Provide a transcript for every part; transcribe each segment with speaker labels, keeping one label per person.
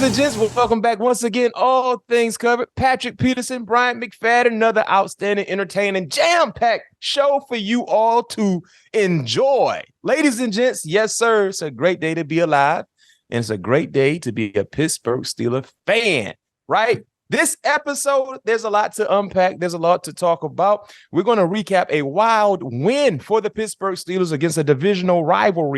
Speaker 1: and gents, welcome back once again. All things covered. Patrick Peterson, Bryant McFadden, another outstanding, entertaining, jam-packed show for you all to enjoy. Ladies and gents, yes, sir, it's a great day to be alive, and it's a great day to be a Pittsburgh Steelers fan, right? This episode, there's a lot to unpack. There's a lot to talk about. We're going to recap a wild win for the Pittsburgh Steelers against a divisional rival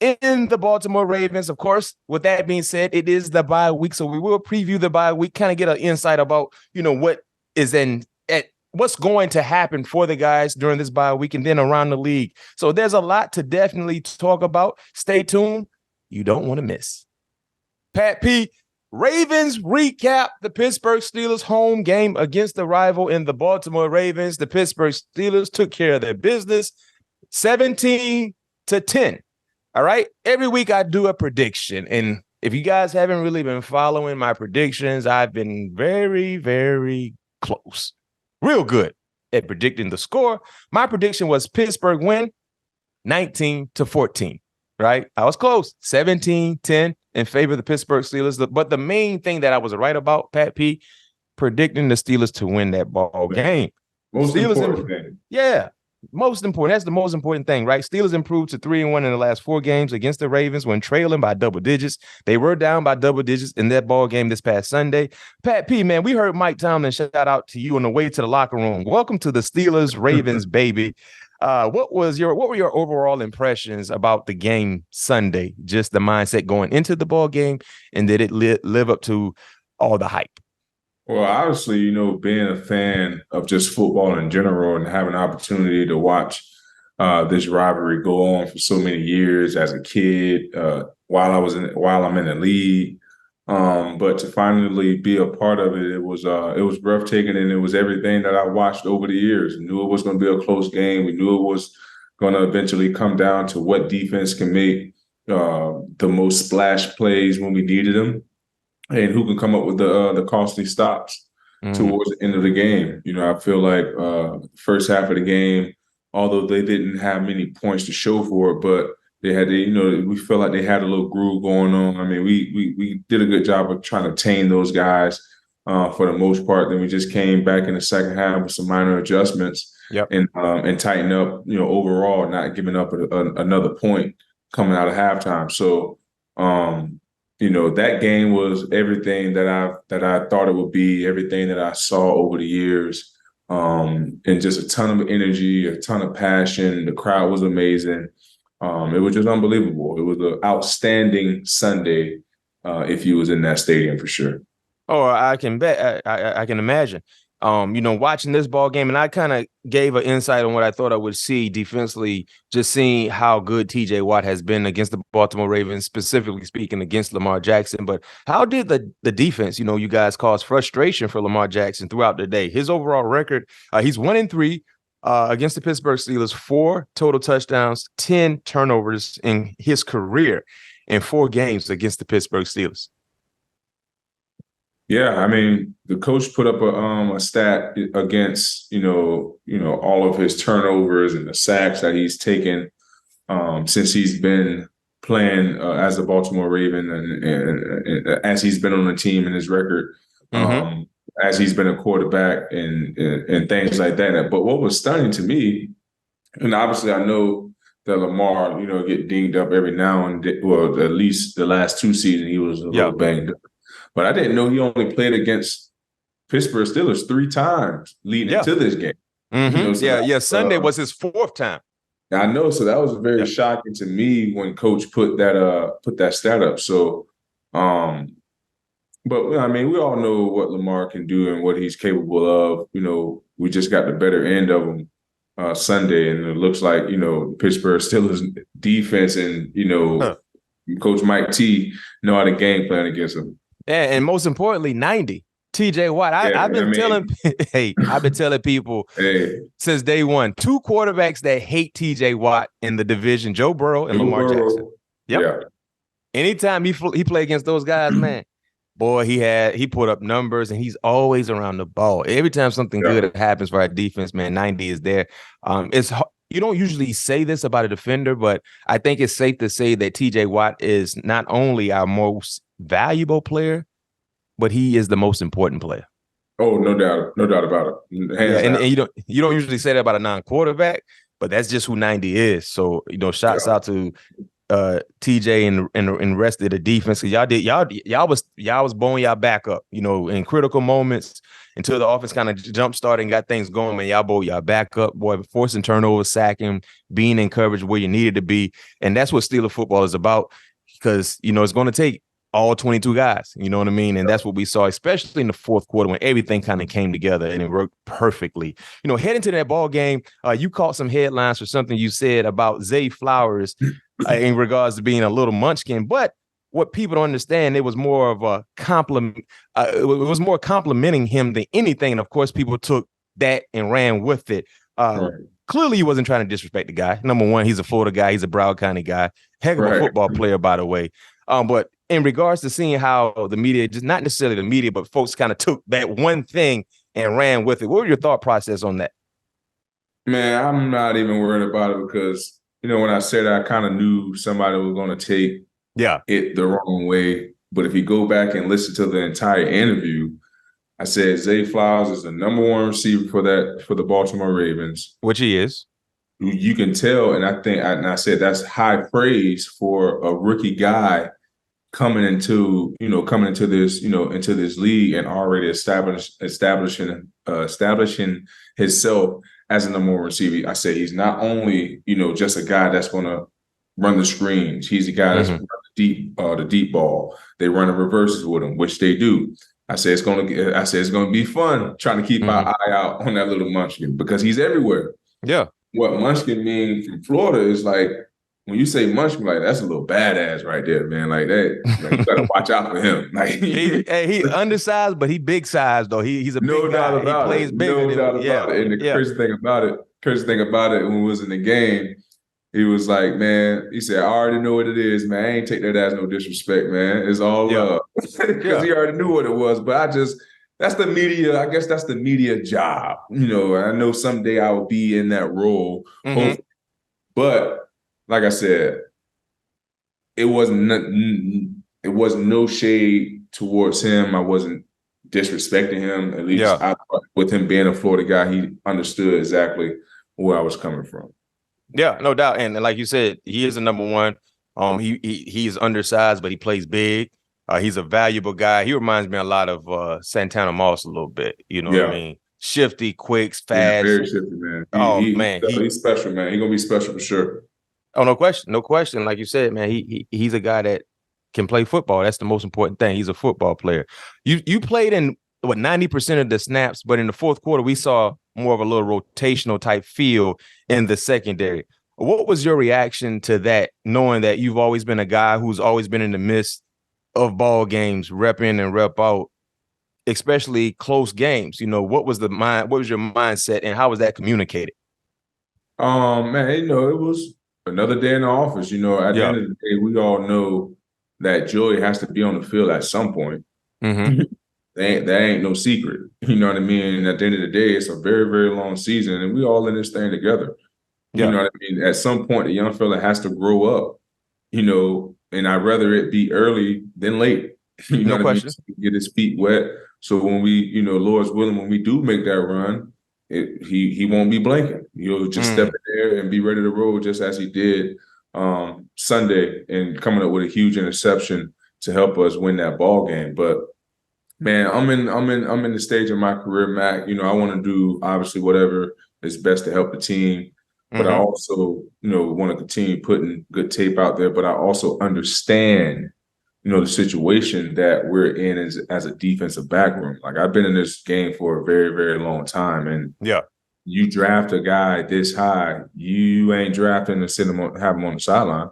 Speaker 1: in the Baltimore Ravens. Of course, with that being said, it is the bye week, so we will preview the bye week, kind of get an insight about, what's going to happen for the guys during this bye week and then around the league. So there's a lot to definitely talk about. Stay tuned. You don't want to miss. Pat P, Ravens recap the Pittsburgh Steelers home game against the rival in the Baltimore Ravens. The Pittsburgh Steelers took care of their business, 17-10. All right. Every week I do a prediction. And if you guys haven't really been following my predictions, I've been very, very close. Real good at predicting the score. My prediction was Pittsburgh win 19-14. Right. I was close. 17-10 in favor of the Pittsburgh Steelers. But the main thing that I was right about, Pat P, predicting the Steelers to win that ball game.
Speaker 2: Most important thing.
Speaker 1: Yeah. Most important. That's the most important thing, right? Steelers improved to 3-1 in the last 4 games against the Ravens when trailing by double digits. They were down by double digits in that ball game this past Sunday. Pat P, man, we heard Mike Tomlin shout out to you on the way to the locker room. Welcome to the Steelers Ravens, baby. What were your overall impressions about the game Sunday? Just the mindset going into the ball game, and did it live up to all the hype?
Speaker 2: Well, obviously, being a fan of just football in general and having an opportunity to watch this rivalry go on for so many years as a kid, while I'm in the league, but to finally be a part of it, it was breathtaking, and it was everything that I watched over the years. We knew it was going to be a close game. We knew it was going to eventually come down to what defense can make the most splash plays when we needed them, and who can come up with the costly stops towards the end of the game. I feel like first half of the game, although they didn't have many points to show for it, but they had we felt like they had a little groove going on. I mean, we did a good job of trying to tame those guys for the most part. Then we just came back in the second half with some minor adjustments and tighten up, overall, not giving up another point coming out of halftime. So, that game was everything that I thought it would be, everything that I saw over the years, and just a ton of energy, a ton of passion. The crowd was amazing. It was just unbelievable. It was an outstanding Sunday if you was in that stadium for sure.
Speaker 1: Oh, I can bet. I can imagine. Watching this ball game, and I kind of gave an insight on what I thought I would see defensively, just seeing how good TJ Watt has been against the Baltimore Ravens, specifically speaking against Lamar Jackson. But how did the defense, you guys cause frustration for Lamar Jackson throughout the day? His overall record, he's 1-3 against the Pittsburgh Steelers, 4 total touchdowns, 10 turnovers in his career in 4 games against the Pittsburgh Steelers.
Speaker 2: Yeah, I mean, the coach put up a stat against, all of his turnovers and the sacks that he's taken since he's been playing as a Baltimore Raven and as he's been on the team and his record, as he's been a quarterback and things like that. But what was stunning to me, and obviously I know that Lamar, get dinged up every now and then, well, at least the last 2 seasons he was a little banged up. But I didn't know he only played against Pittsburgh Steelers 3 times leading into this game.
Speaker 1: Sunday was his 4th time.
Speaker 2: I know, so that was very shocking to me when Coach put that stat up. So, but I mean, we all know what Lamar can do and what he's capable of. We just got the better end of him Sunday, and it looks like Pittsburgh Steelers defense and Coach Mike T know how to game plan against him.
Speaker 1: Yeah, and most importantly, 90. TJ Watt. I've been telling people since day one, 2 quarterbacks that hate TJ Watt in the division, Joe Burrow and Lamar Jackson. Yep. Yeah. Anytime he play against those guys, man, boy, he put up numbers, and he's always around the ball. Every time something good happens for our defense, man, 90 is there. you don't usually say this about a defender, but I think it's safe to say that TJ Watt is not only our most valuable player, but he is the most important player.
Speaker 2: Oh, no doubt about it.
Speaker 1: And you don't usually say that about a non-quarterback, but that's just who 90 is. So, shouts out to TJ and rest of the defense. Y'all was blowing y'all back up, in critical moments until the offense kind of jump started and got things going, man. Y'all bowled y'all back up, boy, forcing turnovers, sacking, being in coverage where you needed to be. And that's what Steeler football is about, because, it's going to take all 22 guys, you know what I mean? And that's what we saw, especially in the fourth quarter when everything kind of came together and it worked perfectly. Heading to that ball game, you caught some headlines for something you said about Zay Flowers in regards to being a little munchkin, but what people don't understand, it was more of a compliment. It was more complimenting him than anything. And of course, people took that and ran with it. Right. Clearly, he wasn't trying to disrespect the guy. Number one, he's a Florida guy. He's a Broward County guy. Heck of a football player, by the way. But in regards to seeing how the media, just not necessarily the media, but folks kind of took that one thing and ran with it. What was your thought process on that?
Speaker 2: Man, I'm not even worried about it because, when I said I kind of knew somebody was going to take it the wrong way. But if you go back and listen to the entire interview, I said Zay Flowers is the number one receiver for the Baltimore Ravens.
Speaker 1: Which he is.
Speaker 2: You can tell, and I said that's high praise for a rookie guy coming into this, into this league and already establishing himself as a number one receiver. I said he's not only, just a guy that's going to run the screens. He's a guy that's run the deep ball. They run the reverses with him, which they do. I said it's going to be fun trying to keep our eye out on that little munchkin because he's everywhere.
Speaker 1: Yeah.
Speaker 2: What munchkin means from Florida is like, when you say munchkin, like that's a little badass right there, man. Like that, you gotta watch out for him. Like
Speaker 1: he's undersized, but he big size though. He's a big guy. He plays bigger.
Speaker 2: No doubt about it. And the crazy thing about it, when we was in the game, he was like, man, he said, I already know what it is, man. I ain't take that as no disrespect, man. It's all love. Because he already knew what it was. But that's the media. I guess that's the media job. I know someday I will be in that role. But like I said, it wasn't no shade towards him. I wasn't disrespecting him. At least with him being a Florida guy, he understood exactly where I was coming from.
Speaker 1: Yeah, no doubt. And like you said, he is a number one. He's undersized, but he plays big. He's a valuable guy. He reminds me a lot of Santana Moss a little bit. You know what I mean? Shifty, quick, fast. Yeah,
Speaker 2: very shifty, man. He's special, man. He's gonna be special for sure.
Speaker 1: Oh, no question. Like you said, man, he's a guy that can play football. That's the most important thing. He's a football player. You played in 90% of the snaps, but in the fourth quarter, we saw more of a little rotational type feel in the secondary. What was your reaction to that, knowing that you've always been a guy who's always been in the midst of ball games, rep in and rep out, especially close games? What was your mindset and how was that communicated?
Speaker 2: Man, it was another day in the office. At the end of the day, we all know that Joey has to be on the field at some point. That ain't no secret. You know what I mean? And at the end of the day, it's a very, very long season, and we all in this thing together. You know what I mean? At some point, the young fella has to grow up, and I'd rather it be early than late. You know what I mean? So get his feet wet. So when we, Lord's willing, when we do make that run, he won't be blanking. He'll just step in there and be ready to roll just as he did Sunday and coming up with a huge interception to help us win that ball game. But man, I'm in the stage of my career, Mac. I want to do obviously whatever is best to help the team. But I also, want to continue putting good tape out there. But I also understand, the situation that we're in as a defensive back room. Like I've been in this game for a very, very long time. And you draft a guy this high, you ain't drafting to have him on the sideline.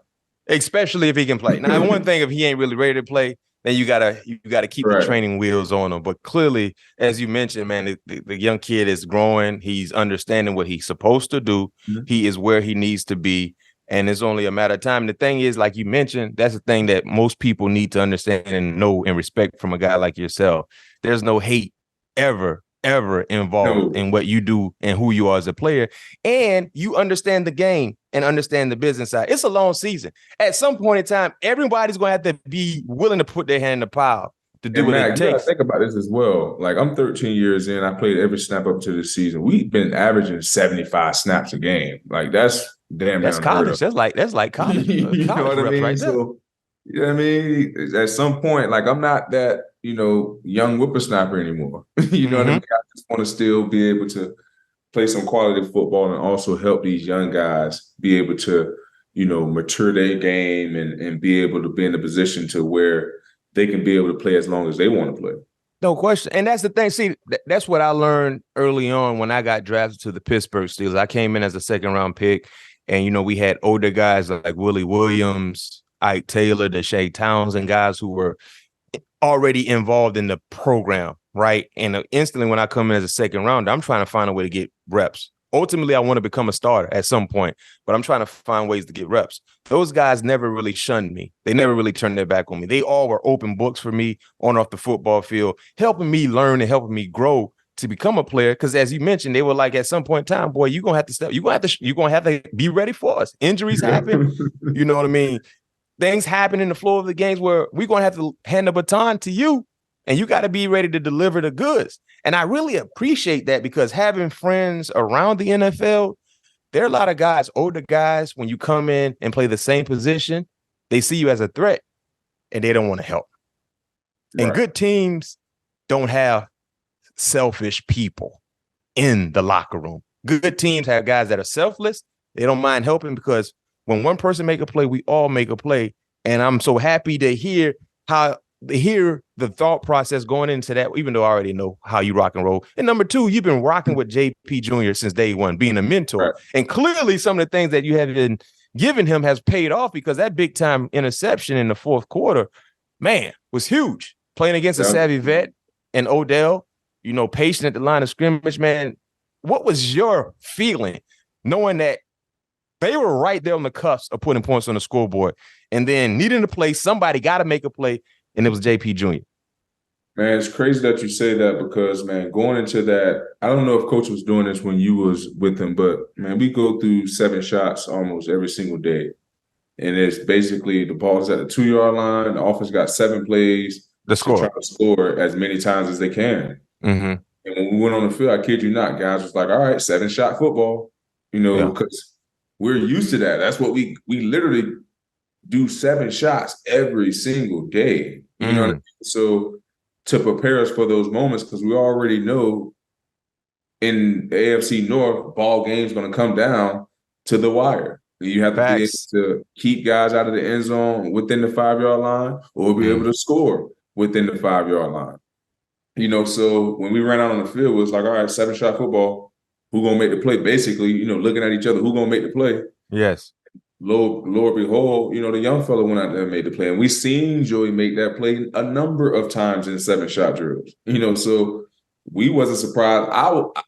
Speaker 2: Especially if he can play. Now, one thing, if he ain't really ready to play, then you gotta keep the training wheels on him. But clearly, as you mentioned, man, the young kid is growing. He's understanding what he's supposed to do. He is where he needs to be, and it's only a matter of time. The thing is, like you mentioned, that's the thing that most people need to understand and know and respect from a guy like yourself. There's no hate ever
Speaker 1: ever involved in what you do and who you are as a player. And you understand the game and understand the business side. It's a long season. At some point in time, everybody's going to have to be willing to put their hand in the pile to do what it takes.
Speaker 2: You gotta think about this as well. Like, I'm 13 years in. I played every snap up to this season. We've been averaging 75 snaps a game. Like, that's damn.
Speaker 1: That's college. That's like college.
Speaker 2: You know what I mean?
Speaker 1: Right there.
Speaker 2: So, you know what I mean? At some point, like, I'm not that, young whippersnapper anymore. You know what I mean? I just want to still be able to play some quality football and also help these young guys be able to, mature their game and be able to be in a position to where they can be able to play as long as they want to play.
Speaker 1: No question. And that's the thing. See, that's what I learned early on when I got drafted to the Pittsburgh Steelers. I came in as a second-round pick, and, we had older guys like Willie Williams, Ike Taylor, Deshae Townsend, guys who were already involved in the program, right? And instantly when I come in as a second rounder, I'm trying to find a way to get reps. Ultimately, I want to become a starter at some point, but I'm trying to find ways to get reps. Those guys never really shunned me. They never really turned their back on me. They all were open books for me on off the football field, helping me learn and helping me grow to become a player. Because as you mentioned, they were like, at some point in time, boy, you're gonna have to step. You're gonna have to be ready for us. Injuries happen. You know what I mean? Things happen in the flow of the games where we're gonna have to hand the baton to you, and you got to be ready to deliver the goods. And I really appreciate that, because having friends around the NFL, there are a lot of guys, older guys, when you come in and play the same position, they see you as a threat and they don't want to help. Right. And good teams don't have selfish people in the locker room. Good teams have guys that are selfless. They don't mind helping, because when one person make a play, we all make a play. And I'm so happy to hear the thought process going into that, even though I already know how you rock and roll. And number two, you've been rocking with JP Jr. since day one, being a mentor. Right. And clearly some of the things that you have been giving him has paid off, because that big time interception in the fourth quarter, man, was huge. Playing against a savvy vet and Odell, patient at the line of scrimmage, man. What was your feeling knowing that they were right there on the cusp of putting points on the scoreboard, and then needing to play, somebody got to make a play, and it was JP Jr.?
Speaker 2: Man, it's crazy that you say that, because, man, going into that, I don't know if Coach was doing this when you was with him, but, man, we go through 7 shots almost every single day. And it's basically the ball's at the 2-yard line. The offense got 7 plays to try to score as many times as they can.
Speaker 1: Mm-hmm.
Speaker 2: And when we went on the field, I kid you not, guys was like, all right, 7-shot football, because we're used to that. That's what we literally do, 7 shots every single day. You know what I mean? So to prepare us for those moments, because we already know in the AFC North, ball game's going to come down to the wire. You have to be able to keep guys out of the end zone within the 5-yard line, or be able to score within the 5-yard line. So when we ran out on the field, it was like, all right, 7-shot football. Who going to make the play? Basically, looking at each other, who going to make the play?
Speaker 1: Yes.
Speaker 2: Lo and behold, the young fella went out there and made the play. And we seen Joey make that play a number of times in 7-shot drills. So we wasn't surprised.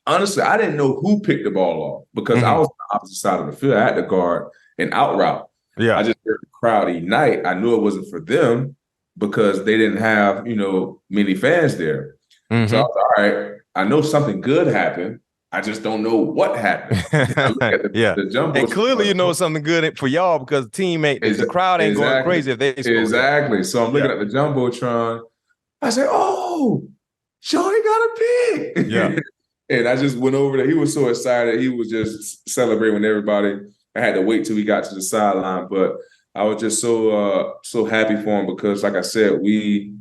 Speaker 2: Honestly, I didn't know who picked the ball off, because I was on the opposite side of the field. I had to guard an out route.
Speaker 1: Yeah.
Speaker 2: I just heard the crowd ignite. I knew it wasn't for them, because they didn't have, many fans there.
Speaker 1: Mm-hmm.
Speaker 2: So I was all right, I know something good happened. I just don't know what happened. The jumbo,
Speaker 1: and clearly something good for y'all, because the crowd ain't going crazy if they score.
Speaker 2: Exactly. So I'm looking at the Jumbotron. I said, oh, Shorty got a pick.
Speaker 1: Yeah.
Speaker 2: And I just went over there. He was so excited. He was just celebrating with everybody. I had to wait till we got to the sideline, but I was just so happy for him, because, like I said, we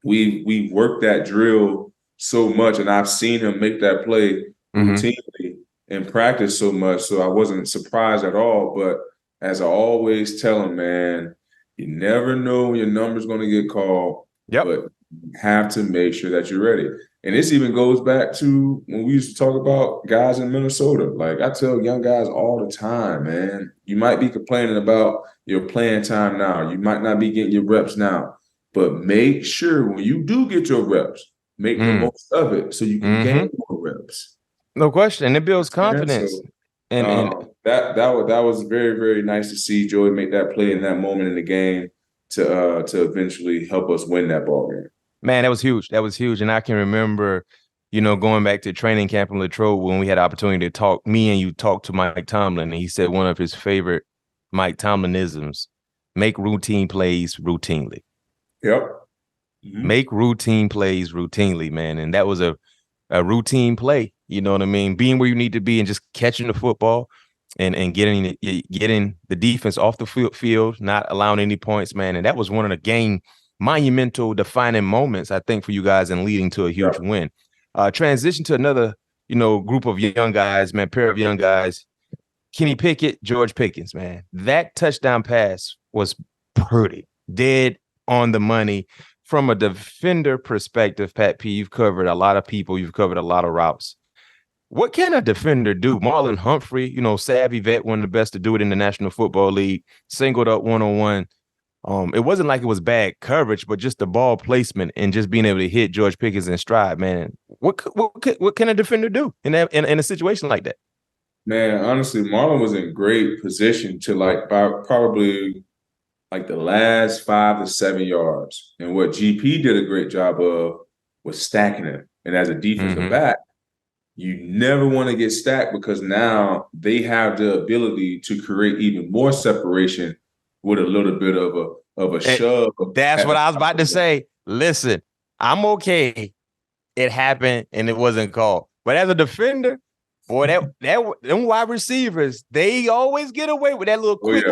Speaker 2: worked that drill so much, and I've seen him make that play routinely in practice so much, so I wasn't surprised at all. But as I always tell him, man, you never know when your number's going to get called.
Speaker 1: Yep.
Speaker 2: But you have to make sure that you're ready. And this even goes back to when we used to talk about guys in Minnesota. Like, I tell young guys all the time, man, you might be complaining about your playing time now. You might not be getting your reps now. But make sure when you do get your reps, make the most of it so you can gain more reps.
Speaker 1: No question. And it builds confidence.
Speaker 2: So, that was very, very nice to see Joey make that play in that moment in the game to eventually help us win that ball game.
Speaker 1: Man, that was huge. That was huge. And I can remember going back to training camp in Latrobe when we had the opportunity to talk, me and you talked to Mike Tomlin, and he said one of his favorite Mike Tomlinisms, make routine plays routinely.
Speaker 2: Yep.
Speaker 1: Mm-hmm. Make routine plays routinely, man. And that was a routine play, you know what I mean? Being where you need to be and just catching the football and getting the defense off the field, not allowing any points, man. And that was one of the game monumental defining moments, I think, for you guys and leading to a huge win. Transition to another, group of young guys, man, pair of young guys. Kenny Pickett, George Pickens, man. That touchdown pass was pretty dead on the money. From a defender perspective, Pat P, you've covered a lot of people. You've covered a lot of routes. What can a defender do? Marlon Humphrey, savvy vet, one of the best to do it in the National Football League, singled up one-on-one. It wasn't like it was bad coverage, but just the ball placement and just being able to hit George Pickens in stride, man. What can a defender do in a situation like that?
Speaker 2: Man, honestly, Marlon was in great position to probably the last 5 to 7 yards. And what GP did a great job of was stacking him. And as a defensive back, you never want to get stacked because now they have the ability to create even more separation with a little bit of a shove.
Speaker 1: That's what I was about to say. Listen, I'm okay. It happened and it wasn't called. But as a defender, boy, them wide receivers, they always get away with that little quick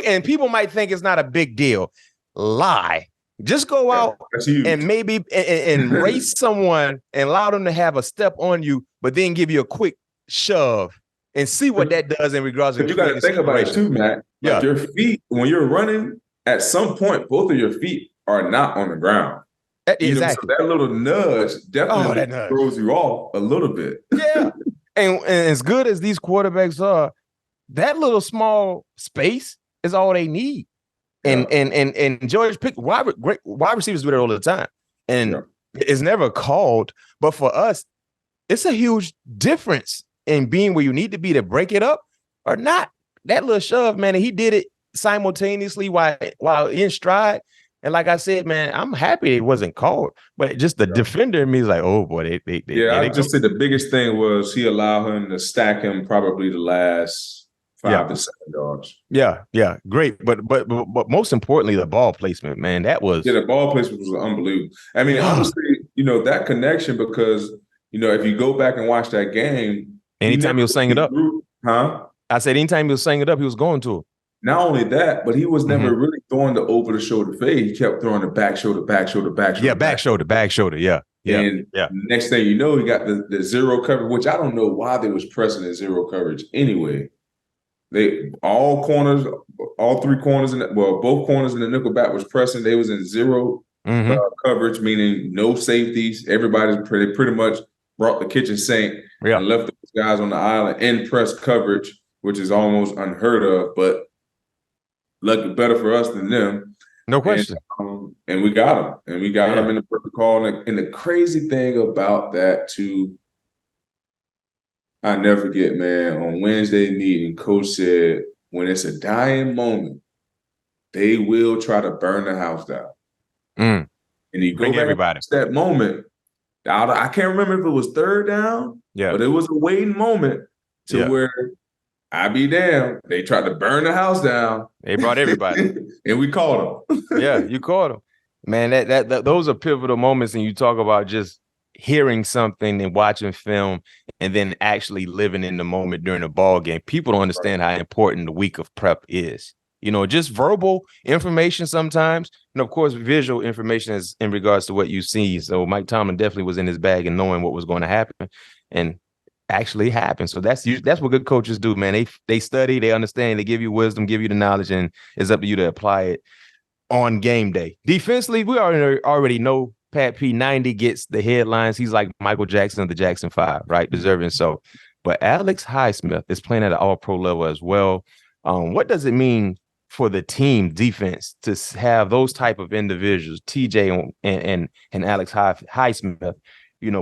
Speaker 1: and people might think it's not a big deal. Lie. Just go out and maybe and race someone and allow them to have a step on you, but then give you a quick shove and see what that does in regards to.
Speaker 2: But you got to think about it too, Matt. Like your feet, when you're running, at some point, both of your feet are not on the ground.
Speaker 1: Exactly.
Speaker 2: So that little nudge definitely throws you off a little bit.
Speaker 1: Yeah. and as good as these quarterbacks are, that little small space is all they need. And George Pickens, wide receivers do that all the time. And it's never called. But for us, it's a huge difference in being where you need to be to break it up or not. That little shove, man, and he did it simultaneously while in stride. And like I said, man, I'm happy it wasn't called. But just the defender in me is like, oh, boy.
Speaker 2: I just said the biggest thing was he allowed him to stack him probably the last 5 to 7 yards.
Speaker 1: Yeah, great. But most importantly, the ball placement, man, that was
Speaker 2: the ball placement was unbelievable. I mean, honestly, that connection because if you go back and watch that game,
Speaker 1: anytime he was saying it up, I said anytime he was saying it up, he was going to it.
Speaker 2: Not only that, but he was never really throwing the over the shoulder fade. He kept throwing the back shoulder.
Speaker 1: Yeah, back shoulder. Yeah.
Speaker 2: And next thing you know, he got the zero coverage, which I don't know why they was pressing the zero coverage anyway. Both corners in the nickel back was pressing. They was in zero coverage, meaning no safeties. They pretty much brought the kitchen sink and left those guys on the island in press coverage, which is almost unheard of, but lucky better for us than them.
Speaker 1: No question.
Speaker 2: And we got them. And we got them in the perfect call. And the crazy thing about that, too, I never forget, man, on Wednesday meeting, Coach said, when it's a dying moment, they will try to burn the house down. And you go back to that moment, I can't remember if it was third down, but it was a waiting moment to where I be damned. They tried to burn the house down.
Speaker 1: They brought everybody.
Speaker 2: And we caught them.
Speaker 1: Yeah, you caught them. Man, that those are pivotal moments, and you talk about just hearing something and watching film and then actually living in the moment during the ball game. People don't understand how important the week of prep is. Just verbal information sometimes, and of course, visual information is in regards to what you see. So Mike Tomlin definitely was in his bag and knowing what was going to happen, and actually happened. So that's what good coaches do, man. They study, they understand, they give you wisdom, give you the knowledge, and it's up to you to apply it on game day. Defensively, we already know Pat P. 90 gets the headlines. He's like Michael Jackson of the Jackson 5, right? Deserving so. But Alex Highsmith is playing at an all-pro level as well. What does it mean for the team defense to have those type of individuals, TJ and Alex Highsmith,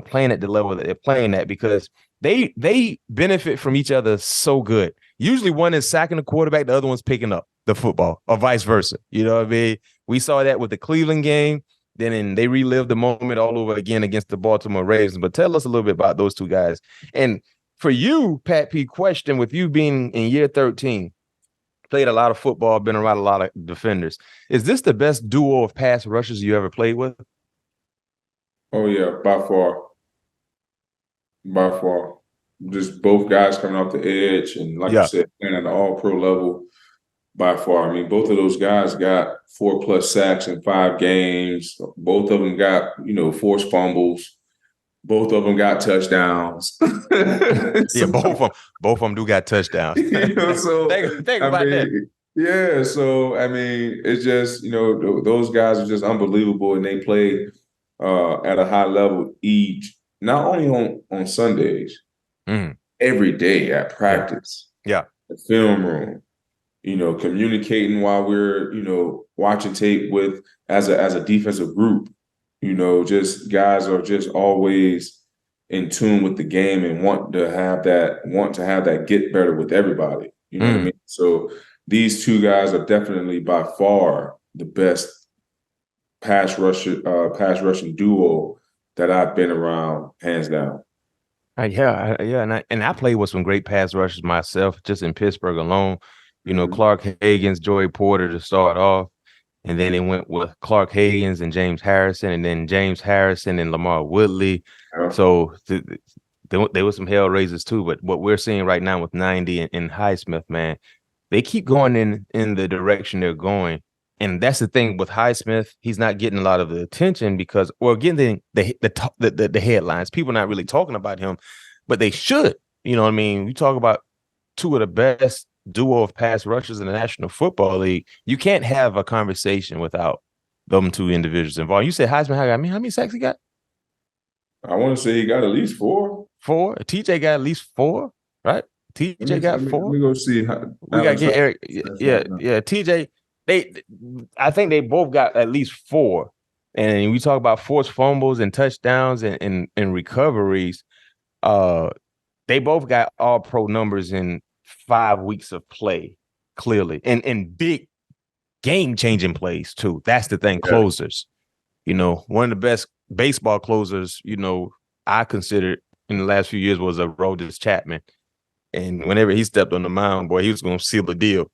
Speaker 1: playing at the level that they're playing at? Because they benefit from each other so good. Usually one is sacking the quarterback, the other one's picking up the football, or vice versa. You know what I mean? We saw that with the Cleveland game. Then they relived the moment all over again against the Baltimore Ravens. But tell us a little bit about those two guys. And for you, Pat P, question, with you being in year 13, played a lot of football, been around a lot of defenders. Is this the best duo of pass rushers you ever played with?
Speaker 2: Oh, yeah, by far. By far. Just both guys coming off the edge and, like you said, playing at the all-pro level. By far. I mean, both of those guys got 4+ sacks in 5 games. Both of them got, forced fumbles. Both of them got touchdowns.
Speaker 1: Yeah, both of them do got touchdowns.
Speaker 2: So
Speaker 1: think about that.
Speaker 2: Yeah, so I mean, it's just, those guys are just unbelievable, and they play at a high level each, not only on Sundays, every day at practice, the film room. Communicating while we're, watching tape as a defensive group. Just guys are just always in tune with the game and want to have that get better with everybody. You know what I mean? So these two guys are definitely by far the best pass rushing duo that I've been around, hands down.
Speaker 1: Yeah, and I played with some great pass rushers myself, just in Pittsburgh alone. Clark Higgins, Joey Porter to start off, and then it went with Clark Higgins and James Harrison, and then James Harrison and Lamar Woodley. Yeah. So there were some hell raisers too. But what we're seeing right now with 90 and Highsmith, man, they keep going in the direction they're going. And that's the thing with Highsmith, he's not getting a lot of the attention because, well, getting the headlines. People not really talking about him, but they should. You know what I mean? We talk about two of the best duo of pass rushers in the National Football League. You can't have a conversation without them two individuals involved. You said Heisman, how many sacks he got?
Speaker 2: I want to say he got at least 4.
Speaker 1: 4? TJ got at least 4, right? TJ got 4.
Speaker 2: We go see.
Speaker 1: We got to get Eric. Yeah. TJ, I think they both got at least 4. And we talk about forced fumbles and touchdowns and recoveries. They both got all pro numbers in 5 weeks of play, clearly, and big game-changing plays too. That's the thing. Closers, one of the best baseball closers, I considered in the last few years was a Aroldis Chapman, and whenever he stepped on the mound, boy, he was going to seal the deal.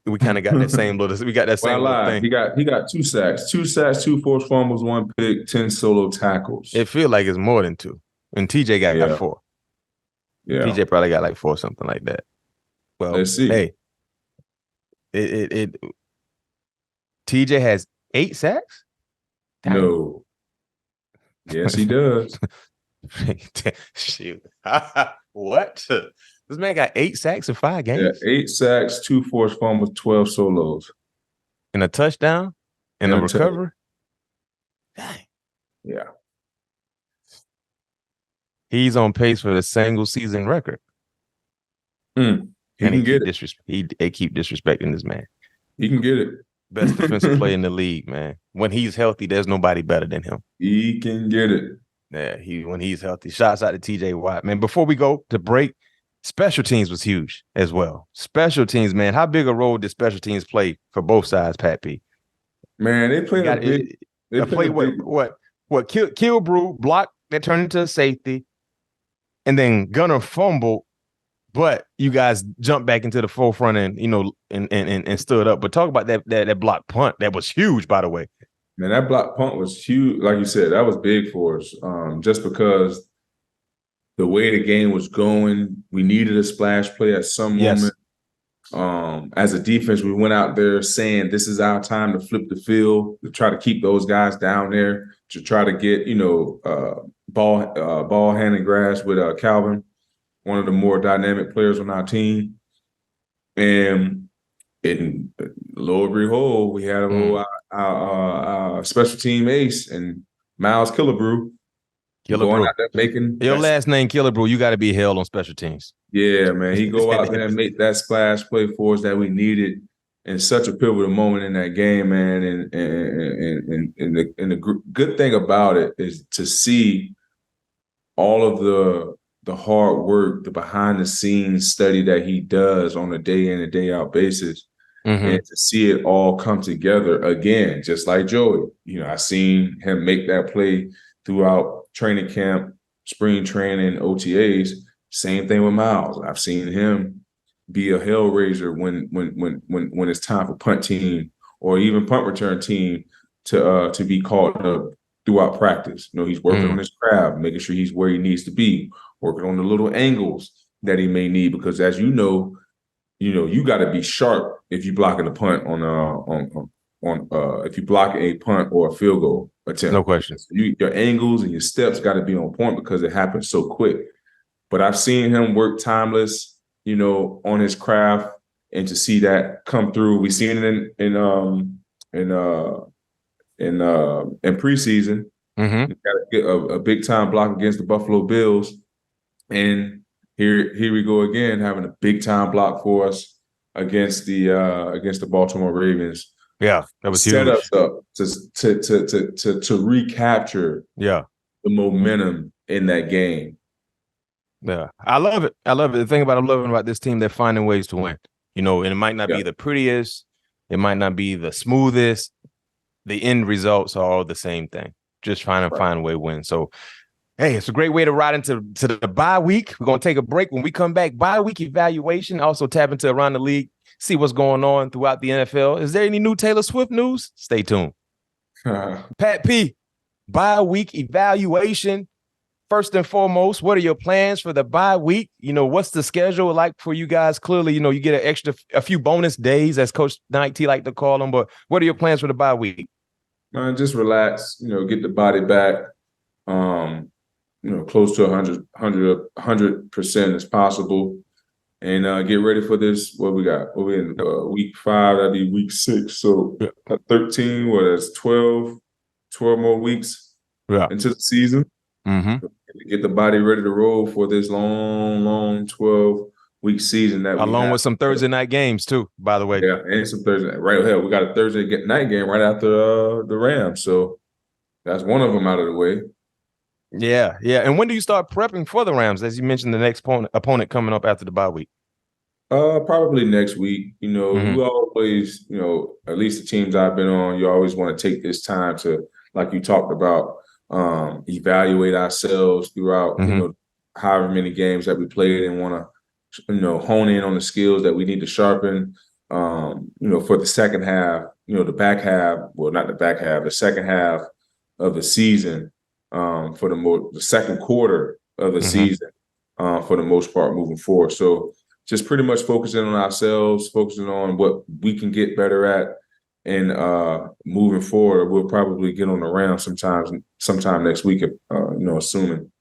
Speaker 1: We kind of got that same little. We got that same little thing.
Speaker 2: He got 2 sacks, 2 forced fumbles, 1 pick, 10 solo tackles.
Speaker 1: It feels like it's more than 2, and TJ got 4. Yeah, TJ probably got like 4, something like that. Well,
Speaker 2: let's see.
Speaker 1: Hey, TJ has 8 sacks?
Speaker 2: No. Yes, he does.
Speaker 1: Shoot. What? This man got 8 sacks in 5 games?
Speaker 2: Yeah, 8 sacks, 2 forced fumbles, 12 solos.
Speaker 1: And a touchdown? And a recovery?
Speaker 2: Dang. Yeah.
Speaker 1: He's on pace for the single season record.
Speaker 2: He can get it.
Speaker 1: They keep disrespecting this man.
Speaker 2: He can get it.
Speaker 1: Best defensive player in the league, man. When he's healthy, there's nobody better than him.
Speaker 2: He can get it.
Speaker 1: Yeah, when he's healthy. Shouts out to TJ Watt. Man, before we go to break, special teams was huge as well. Special teams, man. How big a role did special teams play for both sides, Pat P?
Speaker 2: Man, they played a big.
Speaker 1: They played what Kilbrew blocked that turned into a safety, and then Gunner fumbled. But you guys jumped back into the forefront and and stood up. But talk about that block punt. That was huge, by the way.
Speaker 2: Man, that block punt was huge. Like you said, that was big for us. Just because the way the game was going, we needed a splash play at some moment. As a defense, we went out there saying this is our time to flip the field, to try to keep those guys down there, to try to get ball hand and grass with Calvin, one of the more dynamic players on our team. And in Lower Green Hole, we had our special team ace and Miles Killebrew. Going out there making
Speaker 1: your last name Killebrew, you got to be held on special teams.
Speaker 2: Yeah, man. He go out there and make that splash play for us that we needed in such a pivotal moment in that game, man. And the good thing about it is to see all of the hard work, the behind the scenes study that he does on a day in and day out basis. And to see it all come together again, just like Joey. I seen him make that play throughout training camp, spring training, OTAs. Same thing with Miles. I've seen him be a hellraiser when it's time for punt team or even punt return team to be called up throughout practice. He's working on his craft, making sure he's where he needs to be, working on the little angles that he may need, because as you got to be sharp if you blocking a punt if you block a punt or a field goal attempt.
Speaker 1: No question.
Speaker 2: Your angles and your steps got to be on point because it happens so quick. But I've seen him work timeless, on his craft, and to see that come through. We've seen it in preseason. Got to get a big time block against the Buffalo Bills, and here we go again, having a big time block for us against the Baltimore Ravens.
Speaker 1: Yeah, that was
Speaker 2: set
Speaker 1: huge.
Speaker 2: us up to recapture the momentum in that game.
Speaker 1: Yeah, I love it. The thing I'm loving about this team, they're finding ways to win. And it might not be the prettiest, it might not be the smoothest. The end results are all the same thing. Just trying to find a way to win. So, hey, it's a great way to ride into the bye week. We're going to take a break. When we come back, bye week evaluation, also tap into around the league, see what's going on throughout the NFL. Is there any new Taylor Swift news? Stay tuned. Pat P, bye week evaluation. First and foremost, what are your plans for the bye week? What's the schedule like for you guys? Clearly, you get a few bonus days, as Coach Knight T like to call them. But what are your plans for the bye week?
Speaker 2: Man, just relax. Get the body back. Close to 100% as possible, and get ready for this. What we got? We're in week 5. That'd be week 6. So 13. That's 12 more weeks into the season. Get the body ready to roll for this long 12-week season that
Speaker 1: along with some Thursday night games too, by the way.
Speaker 2: Yeah, and some Thursday. Right here, we got a Thursday night game right after the Rams. So that's one of them out of the way.
Speaker 1: Yeah. And when do you start prepping for the Rams? As you mentioned, the next opponent coming up after the bye week.
Speaker 2: Probably next week. We always, at least the teams I've been on, you always want to take this time to, like you talked about, evaluate ourselves throughout, however many games that we played, and want to, hone in on the skills that we need to sharpen, for the second half, the back half, well, not the back half, the second half of the season, for the second quarter of the season, for the most part moving forward. So just pretty much focusing on ourselves, focusing on what we can get better at, and moving forward, we'll probably get on the round sometime next week, assuming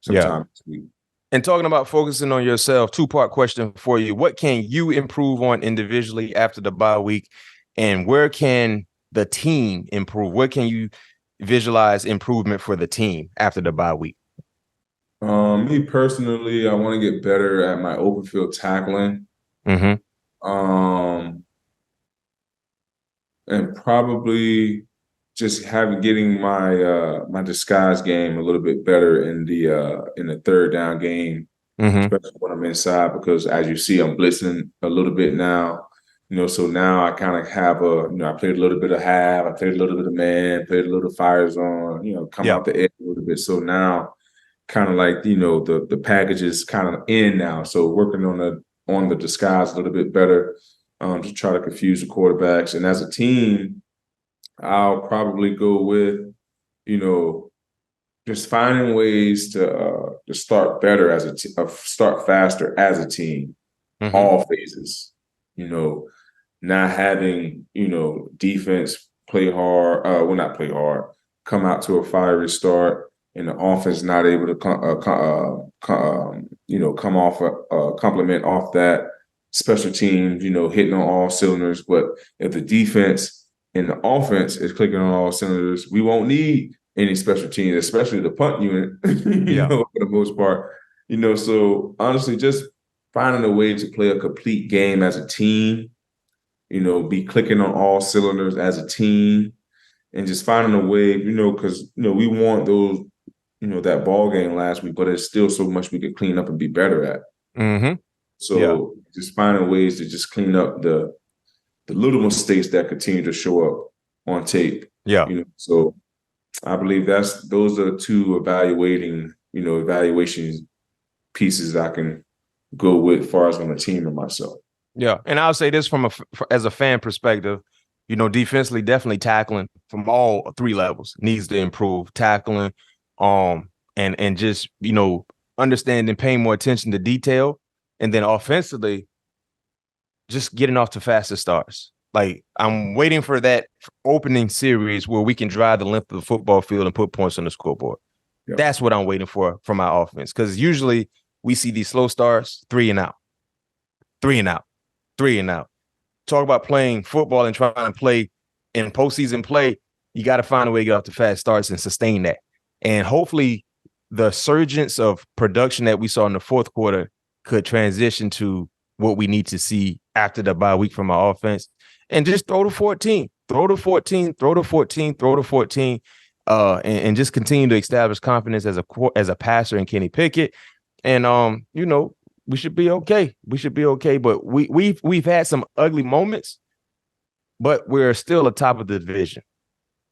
Speaker 2: sometime next week.
Speaker 1: And talking about focusing on yourself, 2-part question for you. What can you improve on individually after the bye week? And where can the team improve? Where can you visualize improvement for the team after the bye week?
Speaker 2: Me personally, I want to get better at my open field tackling. And probably just getting my disguise game a little bit better in the third down game, especially when I'm inside, because as you see, I'm blitzing a little bit now. So now I kind of have I played a little bit of half, I played a little bit of man, played a little fire zone, come out the edge a little bit. So now kind of like, the package is kind of in now. So working on the disguise a little bit better, to try to confuse the quarterbacks. And as a team, I'll probably go with, just finding ways to start better start faster as a team, all phases, not having, defense play hard, not play hard, come out to a fiery start, and the offense not able to come off complement off that. Special teams, hitting on all cylinders. But if the defense and the offense is clicking on all cylinders, we won't need any special teams, especially the punt unit, for the most part. So honestly, just finding a way to play a complete game as a team, be clicking on all cylinders as a team, and just finding a way, because, we want those, that ball game last week, but there's still so much we could clean up and be better at. So just finding ways to just clean up the little mistakes that continue to show up on tape.
Speaker 1: Yeah.
Speaker 2: So I believe those are two evaluation pieces I can go with as far as on the team and myself.
Speaker 1: Yeah. And I'll say this as a fan perspective, defensively, definitely tackling from all three levels needs to improve. Tackling, and just, understanding, paying more attention to detail. And then offensively, just getting off to faster starts. Like, I'm waiting for that opening series where we can drive the length of the football field and put points on the scoreboard. Yep. That's what I'm waiting for from our offense. Because usually we see these slow starts, 3 and out. Talk about playing football and trying to play in postseason play. You got to find a way to get off the fast starts and sustain that. And hopefully the surgence of production that we saw in the fourth quarter could transition to what we need to see after the bye week from our offense. And just throw to 14, and just continue to establish confidence as a passer in Kenny Pickett. And, we should be okay. But we've had some ugly moments, but we're still atop of the division.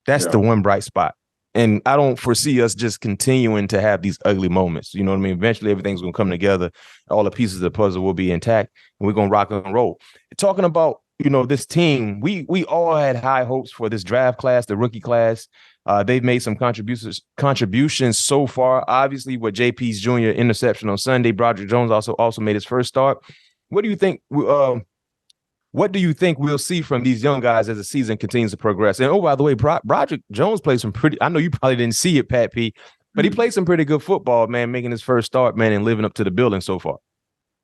Speaker 1: That's the one bright spot. And I don't foresee us just continuing to have these ugly moments. You know what I mean? Eventually, everything's going to come together. All the pieces of the puzzle will be intact, and we're going to rock and roll. Talking about, this team, we all had high hopes for this draft class, the rookie class. They've made some contributions so far. Obviously, with JP's junior interception on Sunday, Broderick Jones also made his first start. What do you think? What do you think we'll see from these young guys as the season continues to progress? And by the way, Broderick Jones played some pretty. I know you probably didn't see it, Pat P, but he played some pretty good football, man, making his first start, man, and living up to the billing so far.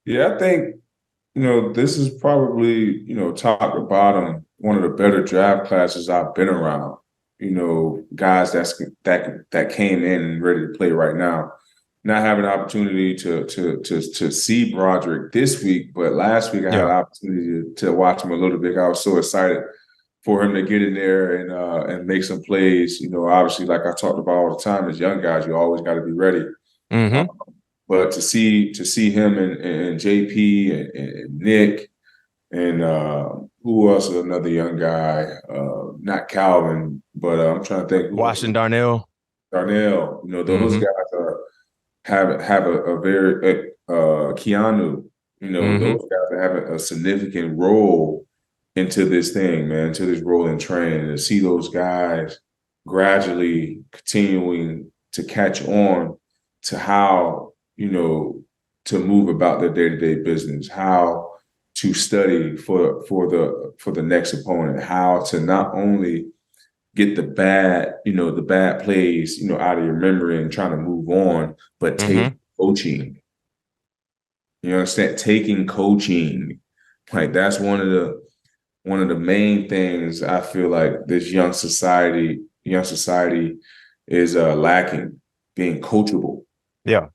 Speaker 2: Yeah, I think this is probably top to bottom one of the better draft classes I've been around. Guys that came in and ready to play right now. Not having an opportunity to see Broderick this week, but last week I had an opportunity to watch him a little bit. I was so excited for him to get in there and make some plays. Obviously, like I talked about all the time, as young guys, you always got to be ready.
Speaker 1: Mm-hmm.
Speaker 2: But to see him and JP and Nick and who else is another young guy? Not Calvin, but I'm trying to think.
Speaker 1: Washington Darnell.
Speaker 2: Those guys have a very Keanu. Those guys have a significant role into this thing, man, into this role in training. To see those guys gradually continuing to catch on to how to move about their day-to-day business, how to study for the next opponent, how to not only get the bad plays, out of your memory and trying to move on, but take coaching. You understand? Taking coaching. Like, that's one of the main things I feel like this young society is lacking, being coachable.
Speaker 1: Yeah.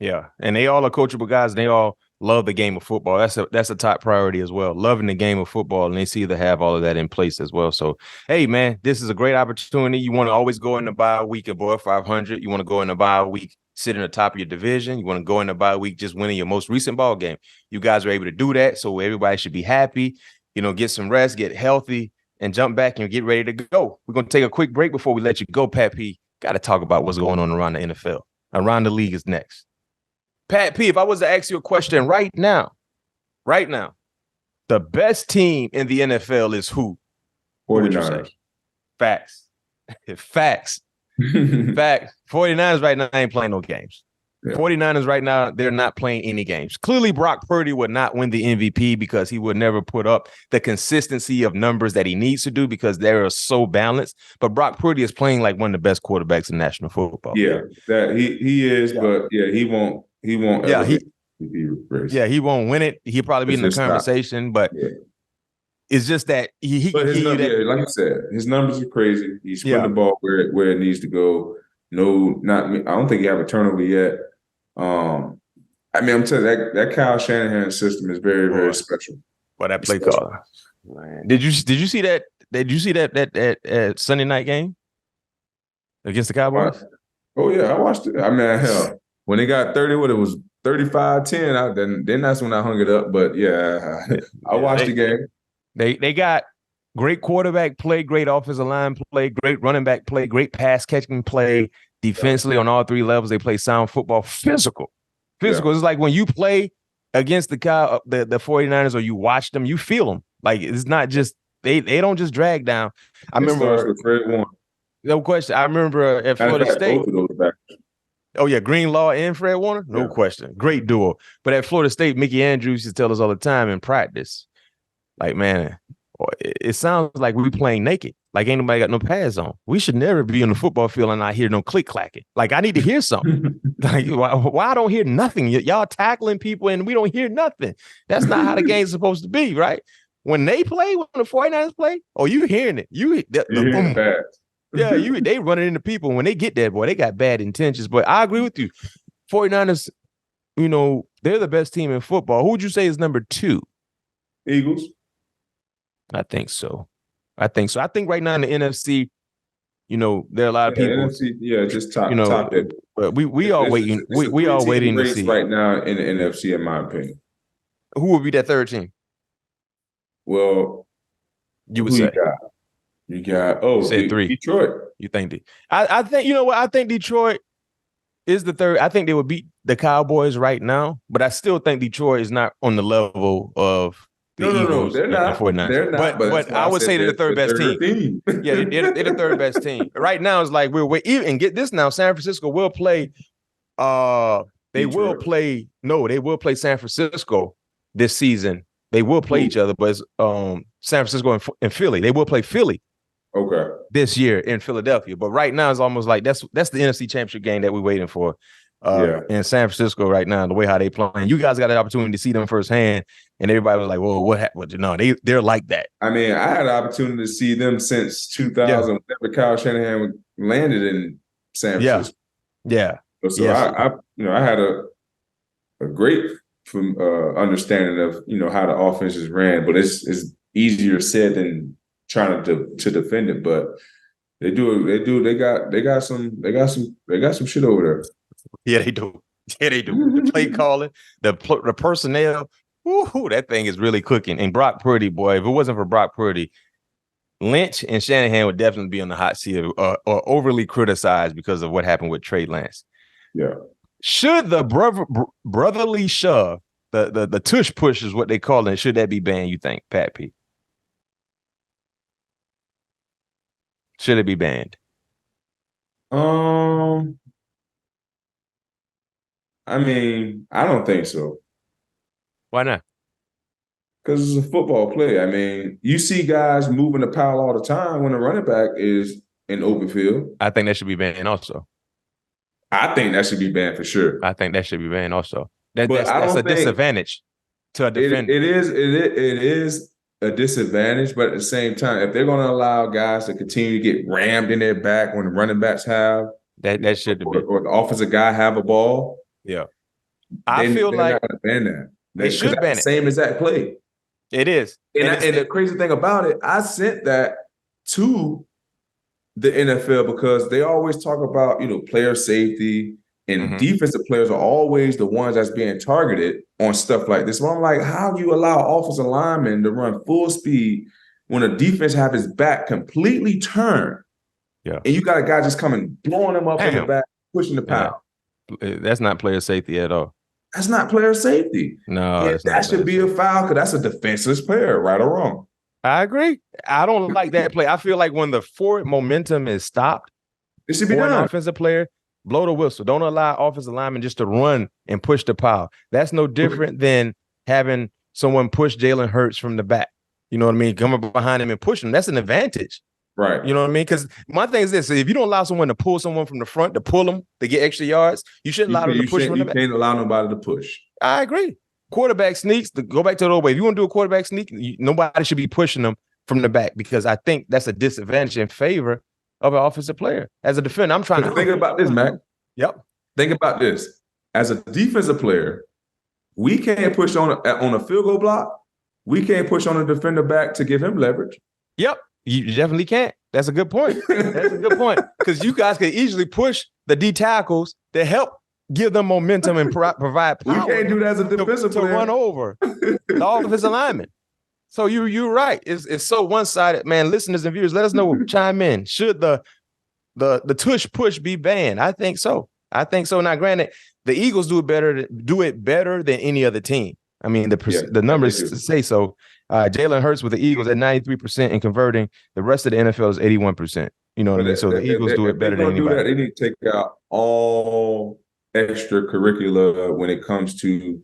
Speaker 1: Yeah. And they all are coachable guys, and they all love the game of football. That's a top priority as well. Loving the game of football, and they see to have all of that in place as well. So, hey, man, this is a great opportunity. You want to always go in the bye week above 500. You want to go in the bye week sitting at the top of your division. You want to go in the bye week just winning your most recent ball game. You guys are able to do that, so everybody should be happy. Get some rest, get healthy, and jump back and get ready to go. We're going to take a quick break before we let you go, Pat P. Got to talk about what's going on around the NFL. Around the league is next. Pat P, if I was to ask you a question right now, the best team in the NFL is who?
Speaker 2: 49ers.
Speaker 1: Facts. Facts. 49ers right now ain't playing no games. Yeah. 49ers right now, they're not playing any games. Clearly, Brock Purdy would not win the MVP because he would never put up the consistency of numbers that he needs to do because they are so balanced. But Brock Purdy is playing like one of the best quarterbacks in national football.
Speaker 2: Yeah, that he is, but he won't. He won't.
Speaker 1: Yeah, he won't win it. He'll probably be in the conversation, but it's just that he
Speaker 2: but his
Speaker 1: like
Speaker 2: you said, his numbers are crazy. He's putting the ball where it needs to go. No, not me. I don't think he have a turnover yet. I'm telling you, that Kyle Shanahan system is very, very special.
Speaker 1: Well, that play call. Did you see that? Did you see that Sunday night game against the Cowboys?
Speaker 2: Oh yeah, I watched it. Hell, when they got 30, it was 35-10. Then that's when I hung it up. But yeah, I watched the game.
Speaker 1: They got great quarterback play, great offensive line play, great running back play, great pass catching play. Defensively on all three levels, they play sound football. Physical. Yeah. It's like when you play against the 49ers or you watch them, you feel them. Like it's not just they don't just drag down. I remember
Speaker 2: Fred Warner.
Speaker 1: No question. I remember at Florida State. Oh yeah, Greenlaw and Fred Warner, no question, great duo. But at Florida State, Mickey Andrews used to tell us all the time in practice, like, man, it sounds like we playing naked. Like ain't nobody got no pads on. We should never be on the football field and not hear no click clacking. Like I need to hear something. Like why I don't hear nothing? Y'all tackling people and we don't hear nothing. That's not how the game's supposed to be, right? When they play, when the 49ers play, oh, you hearing it. You the boom. Yeah, they running into people. When they get there, boy, they got bad intentions. But I agree with you. 49ers, they're the best team in football. Who would you say is number 2?
Speaker 2: Eagles.
Speaker 1: I think so. I think right now in the NFC, there are a lot of people.
Speaker 2: NFC, just top it.
Speaker 1: But we are waiting. We are waiting to see
Speaker 2: right now in the NFC, in my opinion.
Speaker 1: Who would be that third team?
Speaker 2: Well,
Speaker 1: you would say
Speaker 2: you got
Speaker 1: 3.
Speaker 2: Detroit.
Speaker 1: You think I think I think Detroit is the third. I think they would beat the Cowboys right now, but I still think Detroit is not on the level of the Eagles.
Speaker 2: They're not. They're not.
Speaker 1: But I would say they're the third best team. Yeah, they're the third best team. Right now, it's like we're waiting. And get this now, San Francisco will play. They will play San Francisco this season. They will play each other, but it's, San Francisco and Philly. They will play Philly.
Speaker 2: Okay.
Speaker 1: This year in Philadelphia. But right now it's almost like that's the NFC Championship game that we're waiting for. In San Francisco right now, the way how they playing. You guys got an opportunity to see them firsthand, and everybody was like, "Well, what happened?" No, they're like that.
Speaker 2: I mean, I had an opportunity to see them since 2000, whenever Kyle Shanahan landed in San Francisco.
Speaker 1: Yeah.
Speaker 2: So I had a great understanding of how the offense is ran, but it's easier said than trying to defend it. But they got some shit over there.
Speaker 1: Yeah, they do. The play calling, the personnel. Woo, that thing is really cooking. And Brock Purdy, boy, if it wasn't for Brock Purdy, Lynch and Shanahan would definitely be on the hot seat or overly criticized because of what happened with Trey Lance.
Speaker 2: Yeah.
Speaker 1: Should the brotherly shove, the tush push is what they call it, should that be banned, you think, Pat P? Should it be banned?
Speaker 2: I mean, I don't think so.
Speaker 1: Why not?
Speaker 2: Because it's a football play. I mean, you see guys moving the pile all the time when a running back is in open field.
Speaker 1: I think that should be banned also.
Speaker 2: I think that should be banned for sure.
Speaker 1: I think that should be banned also. That's a disadvantage to a defender.
Speaker 2: It is a disadvantage, but at the same time, if they're going to allow guys to continue to get rammed in their back when the running backs have
Speaker 1: that should be,
Speaker 2: or the offensive guy have a ball,
Speaker 1: I feel like
Speaker 2: not ban that.
Speaker 1: They should ban it.
Speaker 2: Same exact play.
Speaker 1: It is,
Speaker 2: and the crazy thing about it, I sent that to the NFL because they always talk about player safety. And defensive players are always the ones that's being targeted on stuff like this. So I'm like, how do you allow offensive linemen to run full speed when a defense have his back completely turned?
Speaker 1: Yeah.
Speaker 2: And you got a guy just coming, blowing him up in the back, pushing the pile.
Speaker 1: That's not player safety at all.
Speaker 2: That's not player safety.
Speaker 1: No,
Speaker 2: that should be a foul because that's a defenseless player, right or wrong.
Speaker 1: I agree. I don't like that play. I feel like when the forward momentum is stopped,
Speaker 2: it should be done.
Speaker 1: An offensive player, blow the whistle. Don't allow offensive linemen just to run and push the pile. That's no different than having someone push Jalen Hurts from the back. You know what I mean? Coming behind him and push him. That's an advantage.
Speaker 2: Right.
Speaker 1: You know what I mean? Because my thing is this. If you don't allow someone to pull someone from the front, to pull them, to get extra yards, you shouldn't allow them to push from the back.
Speaker 2: You can't allow nobody to push.
Speaker 1: I agree. Quarterback sneaks, go back to the old way. If you want to do a quarterback sneak, nobody should be pushing them from the back because I think that's a disadvantage in favor of an offensive player. As a defender, I'm trying to
Speaker 2: think about this, Mac.
Speaker 1: Yep.
Speaker 2: Think about this. As a defensive player, we can't push on a field goal block. We can't push on a defender back to give him leverage.
Speaker 1: Yep. You definitely can't. That's a good point. That's a good point. Because you guys can easily push the D tackles to help give them momentum and provide power.
Speaker 2: We can't do that as a defensive player.
Speaker 1: To run over the offensive lineman. So you're right. It's so one-sided, man. Listeners and viewers, let us know. Chime in. Should the tush push be banned? I think so. Now, granted, the Eagles do it better than any other team. I mean, the numbers say so. Jalen Hurts with the Eagles at 93% and converting. The rest of the NFL is 81%. You know what I mean? So the Eagles do it better than anybody.
Speaker 2: They need to take out all extracurricular when it comes to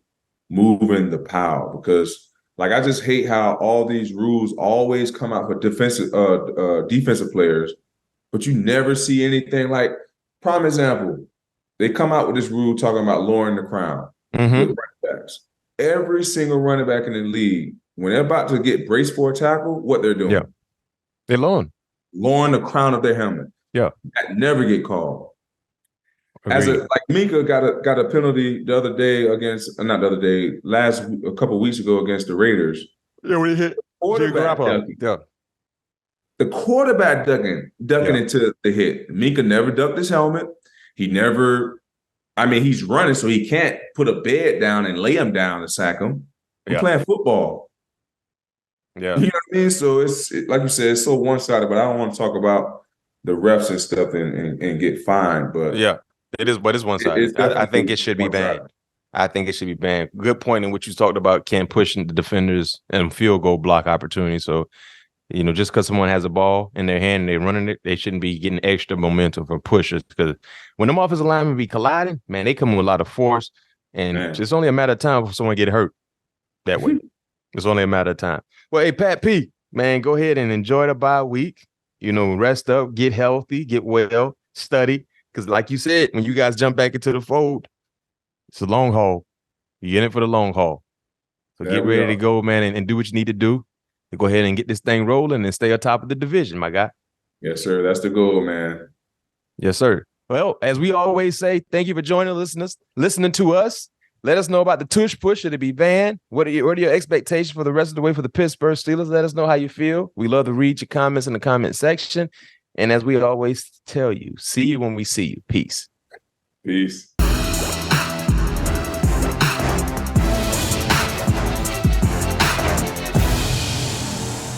Speaker 2: moving the power, because like I just hate how all these rules always come out for defensive players, but you never see anything like prime example. They come out with this rule talking about lowering the crown with running backs. Every single running back in the league, when they're about to get braced for a tackle, what they're doing?
Speaker 1: Yeah, they're lowering
Speaker 2: the crown of their helmet.
Speaker 1: Yeah,
Speaker 2: that never get called.
Speaker 1: Agreed.
Speaker 2: Like Minka got a penalty the other day against a couple weeks ago against the Raiders.
Speaker 1: Yeah, when he hit
Speaker 2: the quarterback ducking into the hit. Minka never ducked his helmet. He never. I mean, he's running, so he can't put a bed down and lay him down and sack him. We're playing football.
Speaker 1: Yeah,
Speaker 2: you know what I mean. So it's like you said, it's so one-sided. But I don't want to talk about the refs and stuff and get fined. But
Speaker 1: yeah. It is, but it's one-sided. I think it should be banned. I think it should be banned. Good point in what you talked about, Ken, pushing the defenders and field goal block opportunity. So, just because someone has a ball in their hand and they're running it, they shouldn't be getting extra momentum from pushers, because when them offensive linemen be colliding, man, they come with a lot of force, and it's only a matter of time before someone get hurt that way. It's only a matter of time. Well, hey, Pat P, man, go ahead and enjoy the bye week. Rest up, get healthy, get well, study. Because like you said, when you guys jump back into the fold, it's a long haul. You're in it for the long haul. So get ready to go, man, and do what you need to do. And go ahead and get this thing rolling and stay on top of the division, my guy.
Speaker 2: Yes, sir. That's the goal, man.
Speaker 1: Yes, sir. Well, as we always say, thank you for joining listening to us. Let us know about the tush push. Should it be banned? What are your expectations for the rest of the way for the Pittsburgh Steelers? Let us know how you feel. We love to read your comments in the comment section. And as we always tell you, see you when we see you. Peace.
Speaker 2: Peace.